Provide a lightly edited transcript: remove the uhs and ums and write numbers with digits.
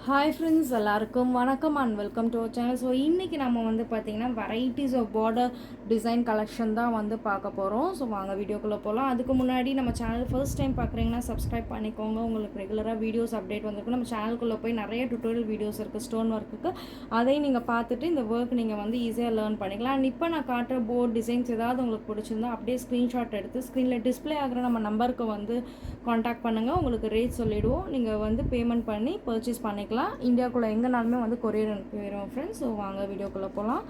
Hi friends, எல்லாருக்கும் வணக்கம் and welcome to our channel. So இன்றைக்கி நம்ம வந்து பார்த்திங்கன்னா varieties of border design collection தான் வந்து பார்க்க போகிறோம். ஸோ வாங்க வீடியோக்குள்ளே போகலாம். அதுக்கு முன்னாடி நம்ம சேனல் ஃபர்ஸ்ட் டைம் பார்க்குறீங்கன்னா சப்ஸ்கிரைப் பண்ணிக்கோங்க. உங்களுக்கு ரெகுலராக வீடியோஸ் அப்டேட் வந்திருக்கு. நம்ம சேனலுக்குள்ளே போய் நிறைய டுட்டோரியல் வீடியோஸ் இருக்குது ஸ்டோன் ஒர்க்குக்கு. அதையும் நீங்கள் பார்த்துட்டு இந்த ஒர்க் நீங்கள் வந்து ஈஸியாக லேர்ன் பண்ணிக்கலாம். அண்ட் இப்போ நான் காட்டுற போர்ட் டிசைன்ஸ் ஏதாவது உங்களுக்கு பிடிச்சிருந்தா அப்படியே ஸ்க்ரீன்ஷாட் எடுத்து ஸ்க்ரீனில் டிஸ்பிளே ஆகிற நம்ம நம்பருக்கு வந்து காண்டாக்ட் பண்ணுங்கள். உங்களுக்கு ரேட் சொல்லிவிடுவோம். நீங்கள் வந்து பேமெண்ட் பண்ணி பர்ச்சேஸ் பண்ணிக்கலாம். இந்தியாவுக்குள்ளே எங்கேனாலுமே வந்து கொரியர் அனுப்பிடுவோம் ஃப்ரெண்ட்ஸ். ஸோ வாங்க வீடியோக்குள்ளே போகலாம்.